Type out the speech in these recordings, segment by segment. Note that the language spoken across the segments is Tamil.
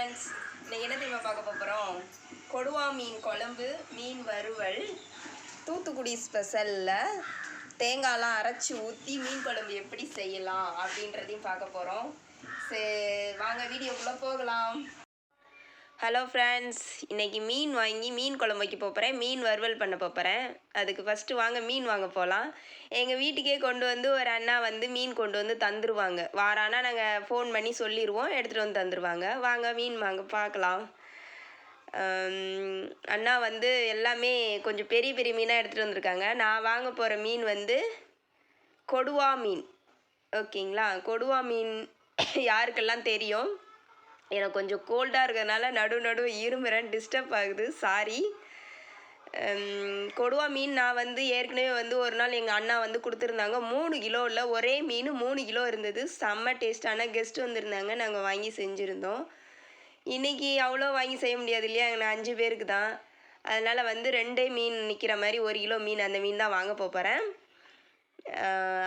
ஃப்ரெண்ட்ஸ், இன்னைக்கு என்ன தெரியுமா பார்க்க போகிறோம்? கொடுவா மீன் குழம்பு, மீன் வறுவல், தூத்துக்குடி ஸ்பெஷலில் தேங்காய்லாம் அரைச்சி ஊற்றி மீன் குழம்பு எப்படி செய்யலாம் அப்படின்றதையும் பார்க்க போகிறோம். வாங்க வீடியோக்குள்ளே போகலாம். ஹலோ ஃப்ரெண்ட்ஸ், இன்றைக்கி மீன் வாங்கி மீன் குழம்பு வைக்க போகிறேன், மீன் வறுவல் பண்ண போகிறேன். அதுக்கு ஃபஸ்ட்டு வாங்க மீன் வாங்க போகலாம். எங்கள் வீட்டுக்கே கொண்டு வந்து ஒரு அண்ணா வந்து மீன் கொண்டு வந்து தந்துடுவாங்க. வாரானா நாங்கள் ஃபோன் பண்ணி சொல்லிடுவோம், எடுத்துகிட்டு வந்து தந்துடுவாங்க. வாங்க மீன் வாங்க பார்க்கலாம். அண்ணா வந்து எல்லாமே கொஞ்சம் பெரிய பெரிய மீனாக எடுத்துகிட்டு வந்திருக்காங்க. நான் வாங்க போகிற மீன் வந்து கொடுவா மீன். ஓகேங்களா? கொடுவா மீன் யாருக்கெல்லாம் தெரியும்? எனக்கு கொஞ்சம் கோல்டாக இருக்கிறதுனால நடுவு இருமுறேன், டிஸ்டர்ப் ஆகுது, சாரி. கொடுவா மீன் நான் வந்து ஏற்கனவே வந்து ஒரு நாள் எங்கள் அண்ணா வந்து கொடுத்துருந்தாங்க. 3 கிலோவில் ஒரே மீன் 3 கிலோ இருந்தது. செம்ம டேஸ்டான கெஸ்ட் வந்திருந்தாங்க, நாங்கள் வாங்கி செஞ்சுருந்தோம். இன்றைக்கி அவ்வளோ வாங்கி செய்ய முடியாது இல்லையா, நான் 5 பேருக்கு தான். அதனால் வந்து 2 மீன் நிற்கிற மாதிரி 1 கிலோ மீன், அந்த மீன் தான் வாங்க போகிறேன்.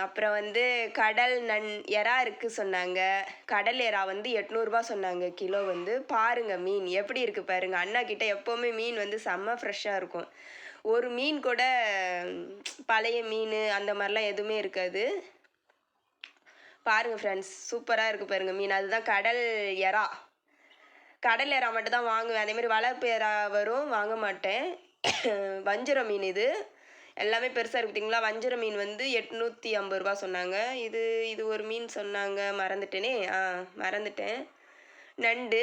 அப்புறம் வந்து கடல் எறா இருக்குது சொன்னாங்க. கடல் எறா வந்து 800 ரூபா சொன்னாங்க கிலோ. வந்து பாருங்கள் மீன் எப்படி இருக்குது பாருங்கள். அண்ணா கிட்ட எப்போவுமே மீன் வந்து செம்ம ஃப்ரெஷ்ஷாக இருக்கும். ஒரு மீன் கூட பழைய மீன் அந்த மாதிரிலாம் எதுவுமே இருக்காது. பாருங்கள் ஃப்ரெண்ட்ஸ், சூப்பராக இருக்குது பாருங்கள் மீன். அதுதான் கடல் எறா. கடல் எறா மட்டும் தான் வாங்குவேன். அதேமாதிரி வளர்ப்பு எறா வரும், வாங்க மாட்டேன். வஞ்சிரம் மீன் இது எல்லாமே பெருசாக இருக்குது பார்த்தீங்களா. வஞ்சிர மீன் வந்து 850 ரூபா சொன்னாங்க. இது ஒரு மீன் சொன்னாங்க, மறந்துட்டேன். நண்டு.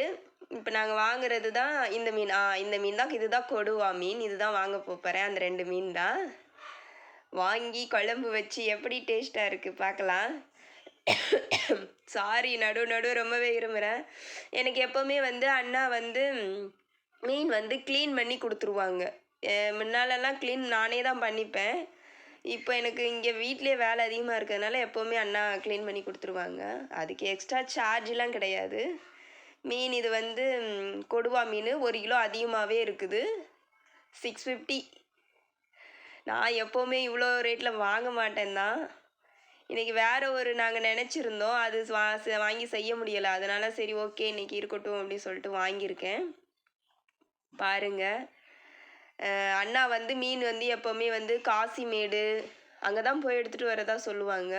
இப்போ நாங்கள் வாங்குறது தான் இந்த மீன். இந்த மீன் தான், இதுதான் கொடுவா மீன். இதுதான் வாங்க போகிறேன். அந்த 2 மீன் தான் வாங்கி குழம்பு வச்சு எப்படி டேஸ்ட்டாக இருக்குது பார்க்கலாம். சாரி, நடு ரொம்பவே இருமுறேன். எனக்கு எப்போவுமே வந்து அண்ணா வந்து மீன் வந்து க்ளீன் பண்ணி கொடுத்துருவாங்க. முன்னாலெல்லாம் க்ளீன் நானே தான் பண்ணிப்பேன். இப்போ எனக்கு இங்கே வீட்டிலே வேலை அதிகமாக இருக்கிறதுனால எப்போவுமே அண்ணா க்ளீன் பண்ணி கொடுத்துருவாங்க. அதுக்கு எக்ஸ்ட்ரா சார்ஜெலாம் கிடையாது. மீன் இது வந்து கொடுவா மீன் 1 கிலோ அதிகமாகவே இருக்குது, 650. நான் எப்போவுமே இவ்வளோ ரேட்டில் வாங்க மாட்டேன் தான். இன்றைக்கி வேறு நாங்கள் நினச்சிருந்தோம், அது வாங்கி செய்ய முடியலை. அதனால் சரி ஓகே இன்றைக்கி இருக்கட்டும் அப்படின்னு சொல்லிட்டு வாங்கியிருக்கேன். பாருங்கள், அண்ணா வந்து மீன் வந்து எப்போவுமே வந்து காசிமேடு அங்கே தான் போய் எடுத்துகிட்டு வரதா சொல்லுவாங்க.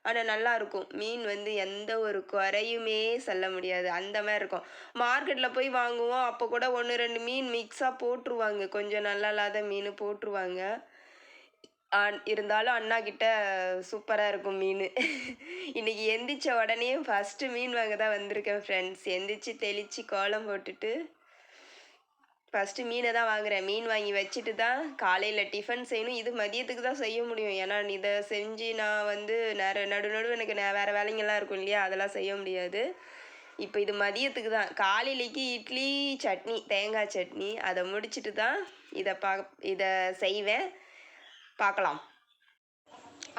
ஆனால் நல்லாயிருக்கும் மீன் வந்து, எந்த ஒரு குறையுமே சொல்ல முடியாது, அந்த மாதிரி இருக்கும். மார்க்கெட்டில் போய் வாங்குவோம், அப்போ கூட 1-2 மீன் மிக்ஸாக போட்டுருவாங்க, கொஞ்சம் நல்லா இல்லாத மீன் போட்டுருவாங்க. இருந்தாலும் அண்ணா கிட்ட சூப்பராக இருக்கும் மீன். இன்றைக்கி எந்திரிச்ச உடனே ஃபஸ்ட்டு மீன் வாங்க தான் வந்திருக்கேன் ஃப்ரெண்ட்ஸ். எந்திரிச்சு தெளித்து கோலம் போட்டுட்டு ஃபஸ்ட்டு மீனை தான் வாங்குகிறேன். மீன் வாங்கி வச்சுட்டு தான் காலையில் டிஃபன் செய்யணும். இது மதியத்துக்கு தான் செய்ய முடியும். ஏன்னா இதை செஞ்சு நான் வந்து நடு எனக்கு வேறு வேலைங்கள்லாம் இருக்கும் இல்லையா, அதெல்லாம் செய்ய முடியாது. இப்போ இது மதியத்துக்கு தான். காலையிலைக்கு இட்லி சட்னி, தேங்காய் சட்னி, அதை முடிச்சுட்டு தான் இதை செய்வேன். பார்க்கலாம்.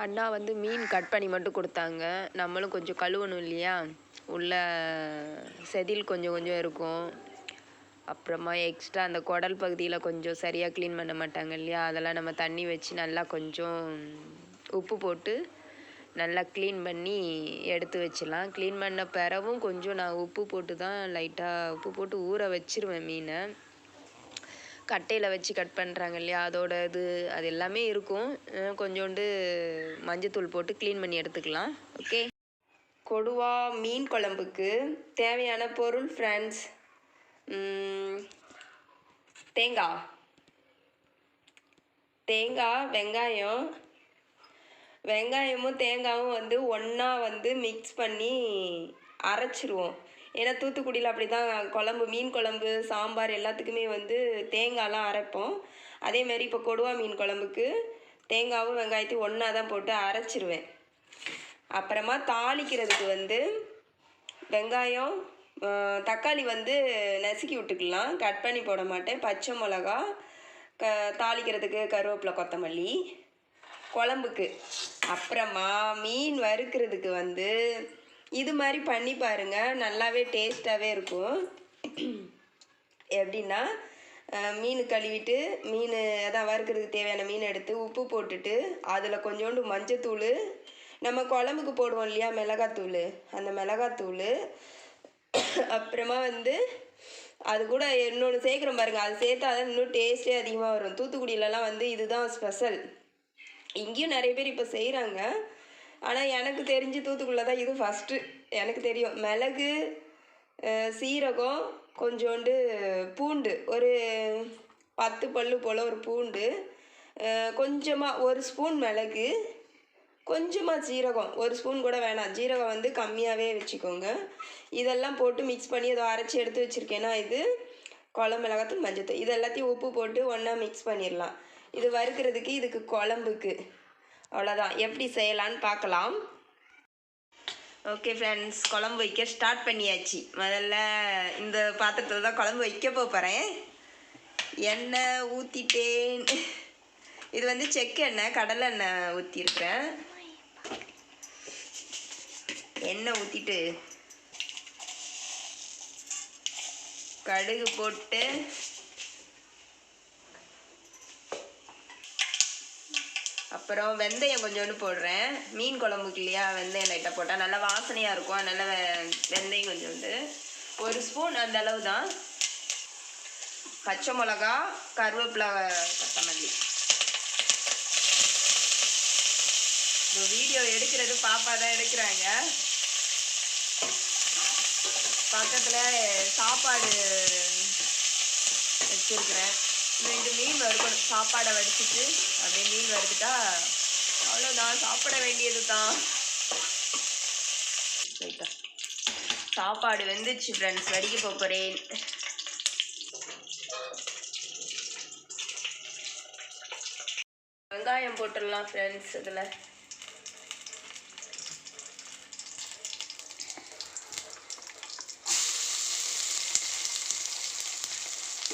அண்ணா வந்து மீன் கட் பண்ணி மட்டும் கொடுத்தாங்க. நம்மளும் கொஞ்சம் கழுவணும் இல்லையா, உள்ள செதில் கொஞ்சம் இருக்கும். அப்புறமா எக்ஸ்ட்ரா அந்த குடல் பகுதியில் கொஞ்சம் சரியாக க்ளீன் பண்ண மாட்டாங்க இல்லையா, அதெல்லாம் நம்ம தண்ணி வச்சு நல்லா கொஞ்சம் உப்பு போட்டு நல்லா க்ளீன் பண்ணி எடுத்து வச்சிடலாம். க்ளீன் பண்ண பிறவும் கொஞ்சம் நான் உப்பு போட்டு தான் லைட்டாக உப்பு போட்டு ஊற வச்சிருவேன் மீனை. கட்டையில் வச்சு கட் பண்ணுறாங்க இல்லையா, அதோட அது எல்லாமே இருக்கும். கொஞ்சோண்டு மஞ்சத்தூள் போட்டு க்ளீன் பண்ணி எடுத்துக்கலாம். ஓகே, கொடுவா மீன் குழம்புக்கு தேவையான பொருள் ஃப்ரெண்ட்ஸ்: தேங்காய், வெங்காயமும் தேங்காயும் வந்து ஒன்றா வந்து மிக்ஸ் பண்ணி அரைச்சிருவோம். ஏன்னா தூத்துக்குடியில் அப்படி தான் மீன் குழம்பு, சாம்பார் எல்லாத்துக்குமே வந்து தேங்காய்லாம் அரைப்போம். அதேமாதிரி இப்போ கொடுவா மீன் குழம்புக்கு தேங்காயும் வெங்காயத்தையும் ஒன்றா தான் போட்டு அரைச்சிருவேன். அப்புறமா தாளிக்கிறதுக்கு வந்து வெங்காயம், தக்காளி வந்து நசுக்கி விட்டுக்கலாம், கட் பண்ணி போட மாட்டேன். பச்சை மிளகா, தாளிக்கிறதுக்கு கருவேப்பிலை, கொத்தமல்லி, குழம்புக்கு. அப்புறமா மீன் வறுக்கிறதுக்கு வந்து இது மாதிரி பண்ணி பாருங்கள், நல்லாவே டேஸ்ட்டாகவே இருக்கும். எப்படின்னா, மீன் கழுவிட்டு அதான் வறுக்கிறதுக்கு தேவையான மீன் எடுத்து உப்பு போட்டுட்டு அதில் கொஞ்சோண்டு மஞ்சத்தூள், நம்ம குழம்புக்கு போடுவோம் இல்லையா மிளகாத்தூள், அந்த மிளகாத்தூள், அப்புறமா வந்து அது கூட இன்னொன்று சேர்க்குறோம் பாருங்கள், அது சேர்த்தா தான் இன்னும் டேஸ்ட்டே அதிகமாக வரும். தூத்துக்குடியிலலாம் வந்து இதுதான் ஸ்பெஷல். இங்கேயும் நிறைய பேர் இப்போ செய்கிறாங்க. ஆனால் எனக்கு தெரிஞ்சு தூத்துக்குடியில் தான் இது ஃபஸ்ட்டு எனக்கு தெரியும். மிளகு, சீரகம், கொஞ்சோண்டு பூண்டு, ஒரு 10 பல்லு போல் ஒரு பூண்டு, கொஞ்சமாக 1 ஸ்பூன் மிளகு, கொஞ்சமாக ஜீரகம், 1 ஸ்பூன் கூட வேணாம், ஜீரகம் வந்து கம்மியாகவே வச்சுக்கோங்க. இதெல்லாம் போட்டு மிக்ஸ் பண்ணி ஏதோ அரைச்சி எடுத்து வச்சுருக்கேன்னா இது குழம்பு மிளகாத்தூள், மஞ்சத்தூள், இது எல்லாத்தையும் உப்பு போட்டு ஒன்றா மிக்ஸ் பண்ணிடலாம். இது வறுக்கிறதுக்கு, இதுக்கு குழம்புக்கு. அவ்வளோதான். எப்படி செய்யலான்னு பார்க்கலாம். ஓகே ஃப்ரெண்ட்ஸ், குழம்பு வைக்க ஸ்டார்ட் பண்ணியாச்சு. முதல்ல இந்த பாத்திரத்தில் தான் குழம்பு வைக்க போகிறேன். எண்ணெய் ஊற்றிட்டேன். இது வந்து செக்கெண்ணெய், கடலை எண்ணெய் ஊற்றிருக்கிறேன். எண்ணெய் ஊற்றிட்டு கடுகு போட்டு அப்புறம் வெந்தயம் கொஞ்சோண்டு போடுறேன். மீன் குழம்புக்கு இல்லையா, வெந்தயம் லைட்டாக போட்டால் நல்லா வாசனையாக இருக்கும். அதனால் வெந்தயம் கொஞ்சோண்டு, 1 ஸ்பூன் அந்த அளவு தான். பச்சை மிளகா, கருவேப்பிலை, கொத்தமல்லி. இந்த வீடியோ எடுக்கிறது பாப்பா தான் எடுக்கிறாங்க. பக்கத்தில் சாப்பாடு வச்சுருக்கிறேன். 2 மீன் வறுக்கணும். சாப்பாடை வடிச்சிட்டு அப்படியே மீன் வறுத்துட்டா அவ்வளோதான், சாப்பிட வேண்டியது தான். சாப்பாடு வெந்துச்சு ஃப்ரெண்ட்ஸ், வடிக்க போகிறேன். வெங்காயம் போட்டுடலாம் ஃப்ரெண்ட்ஸ். இதில்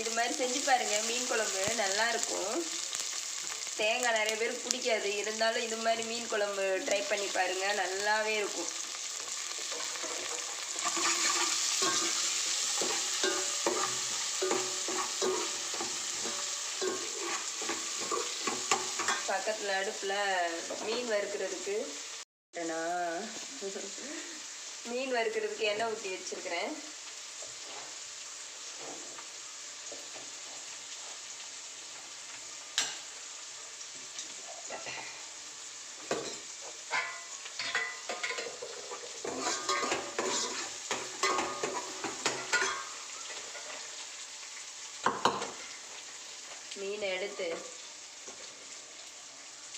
இது மாதிரி செஞ்சு பாருங்கள், மீன் குழம்பு நல்லாயிருக்கும். தேங்காய் நிறைய பேருக்கு பிடிக்காது, இருந்தாலும் இது மாதிரி மீன் குழம்பு ட்ரை பண்ணி பாருங்கள், நல்லாவே இருக்கும். பக்கத்தில் அடுப்பில் மீன் வறுக்கிறதுக்கு எண்ணெய் ஊற்றி வச்சுருக்கிறேன். மீனை எடுத்து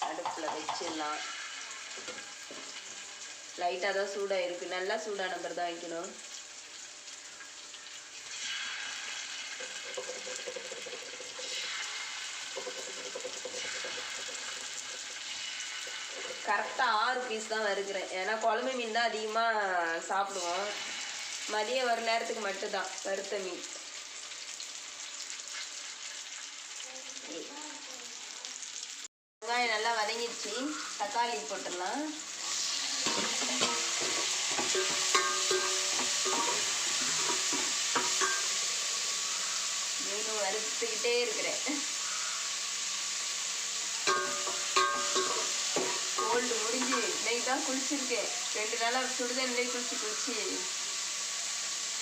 அடுப்பில் வச்சிடலாம். லைட்டாக தான் சூடாக இருக்குது, நல்லா சூடான நம்பர் தான் வைக்கணும். கரெக்டாக 6 பீஸ் தான் வறுக்கிறேன். ஏன்னா குழம்பு மீன் தான் அதிகமாக சாப்பிடுவோம். மதியம் ஒரு நேரத்துக்கு மட்டும்தான் வறுத்த மீன். வெங்காயம் நல்லா வதங்கிடுச்சு, தக்காளி போட்டுடலாம். மீனும் வறுத்துக்கிட்டே இருக்கிறேன். கோல்டு முடிஞ்சு இன்னைக்கு தான் குளிச்சிருக்கேன். 2 நாளாக சுடுதண்ணிலே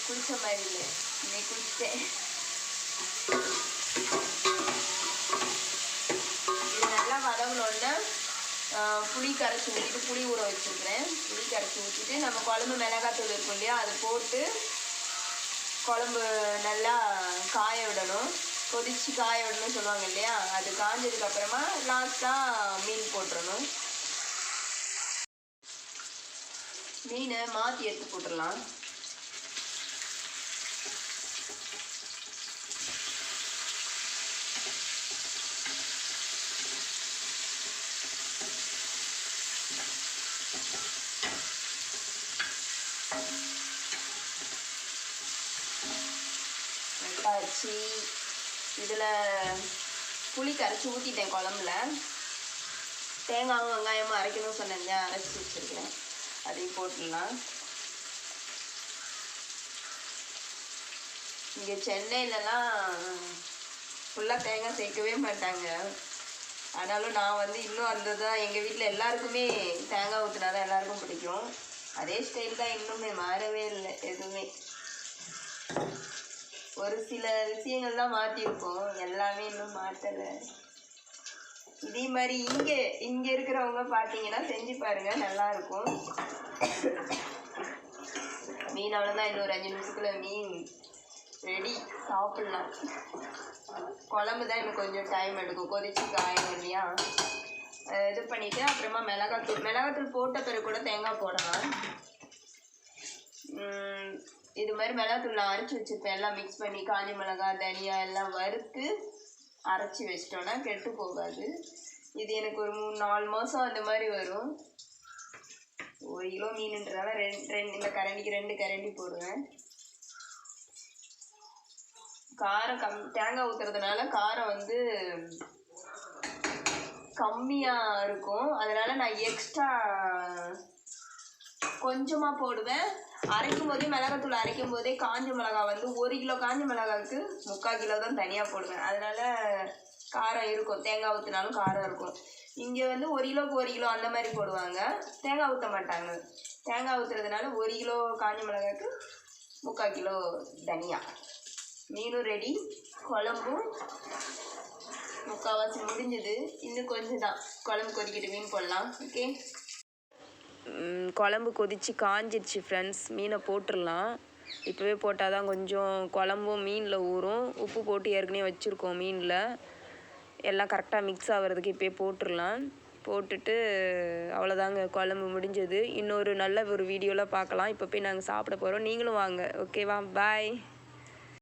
குளிச்ச மாதிரி இல்லை, இன்னைக்கு குளிச்சிட்டேன். இது நல்லா வதங்கணுன்னா புளி கரைச்சி ஊற்றிட்டு, புளி ஊற வச்சுருக்கிறேன். புளி கரைச்சி ஊற்றிட்டு நம்ம குழம்பு மிளகாத்தூள் இருக்கும் இல்லையா, அது போட்டு குழம்பு நல்லா காய விடணும். கொதிச்சு காய விடணும்னு சொல்லுவாங்க இல்லையா, அது காஞ்சதுக்கப்புறமா லாஸ்ட்டாக மீன் போட்டுடணும். மீனை மாற்றி எடுத்து போட்டுடலாம். வச்சு இதில் புளி கரைச்சி ஊற்றிட்டேன் குழம்புல. தேங்காயும் வெங்காயமும் அரைக்கணும்னு சொன்னேங்க, அரைச்சி வச்சுருக்கேன். அதையும் போட்டுடலாம். இங்கே சென்னையிலலாம் ஃபுல்லாக தேங்காய் சேர்க்கவே மாட்டாங்க. ஆனாலும் நான் வந்து இன்னும் அந்த தான் எங்கள் வீட்டில் எல்லாருக்குமே தேங்காய் ஊற்றினா தான் எல்லாருக்கும் பிடிக்கும். அதே ஸ்டைல் தான் இன்னுமே மாறவே இல்லை எதுவுமே. ஒரு சில விஷயங்கள் தான் மாற்றிருக்கோம், எல்லாமே இன்னும் மாற்றலை. இதே மாதிரி இங்கே இருக்கிறவங்க பார்த்தீங்கன்னா செஞ்சு பாருங்கள், நல்லாயிருக்கும். மீன் அவ்வளோதான், இன்னொரு 5 நிமிஷத்துல மீன் ரெடி, சாப்பிட்லாம். குழம்பு தான் இன்னும் கொஞ்சம் டைம் எடுக்கும், கொதிச்சு காயணும் இல்லையா. இது பண்ணிவிட்டு அப்புறமா மிளகாத்தூள் போட்ட பிறகு கூட தேங்காய் போடலாம். இது மாதிரி மிளகாத்தூள் நான் அரைச்சி வச்சுருப்பேன், எல்லாம் மிக்ஸ் பண்ணி காஞ்ச மிளகா தனியா எல்லாம் வறுத்து அரைச்சி வச்சிட்டோன்னா கெட்டு போகாது. இது எனக்கு ஒரு 3-4 மாதம் அந்த மாதிரி வரும். 1 கிலோ மீனுன்றதால இந்த கரண்டிக்கு 2 கரண்டி போடுவேன். காரம் தேங்காய் ஊற்றுறதுனால காரம் வந்து கம்மியாக இருக்கும், அதனால் நான் எக்ஸ்ட்ரா கொஞ்சமாக போடுவேன். அரைக்கும் போதே மிளகாத்தூள் அரைக்கும் போதே காஞ்ச மிளகா வந்து 1 கிலோ காஞ்ச மிளகாவுக்கு 3/4 கிலோ தான் தனியாக போடுவேன், அதனால் காரம் இருக்கும். தேங்காய் ஊற்றினாலும் காரம் இருக்கும். இங்கே வந்து 1 கிலோவுக்கு 1 கிலோ அந்த மாதிரி போடுவாங்க, தேங்காய் ஊற்ற மாட்டாங்க. தேங்காய் ஊற்றுறதுனால 1 கிலோ காஞ்ச மிளகாய்க்கு 3/4 கிலோ தனியா. மீனும் ரெடி, குழம்பும் முக்கால்வாசி முடிஞ்சுது, இன்னும் கொஞ்சம் தான். குழம்பு கொதிக்கிட்டு மீன் போடலாம். ஓகே, குழம்பு கொதித்து காஞ்சிடுச்சு ஃப்ரெண்ட்ஸ், மீனை போட்டுடலாம். இப்போவே போட்டால் தான் கொஞ்சம் குழம்பும் மீனில் ஊறும். உப்பு போட்டு ஏற்கனவே வச்சுருக்கோம் மீனில், எல்லாம் கரெக்டாக மிக்ஸ் ஆகிறதுக்கு இப்போயே போட்டுடலாம். போட்டுட்டு அவ்வளோதாங்க, குழம்பு முடிஞ்சது. இன்னொரு நல்ல ஒரு வீடியோவில் பார்க்கலாம். இப்போ போய் நாங்கள் சாப்பிட போகிறோம், நீங்களும் வாங்க. ஓகேவா, பாய்.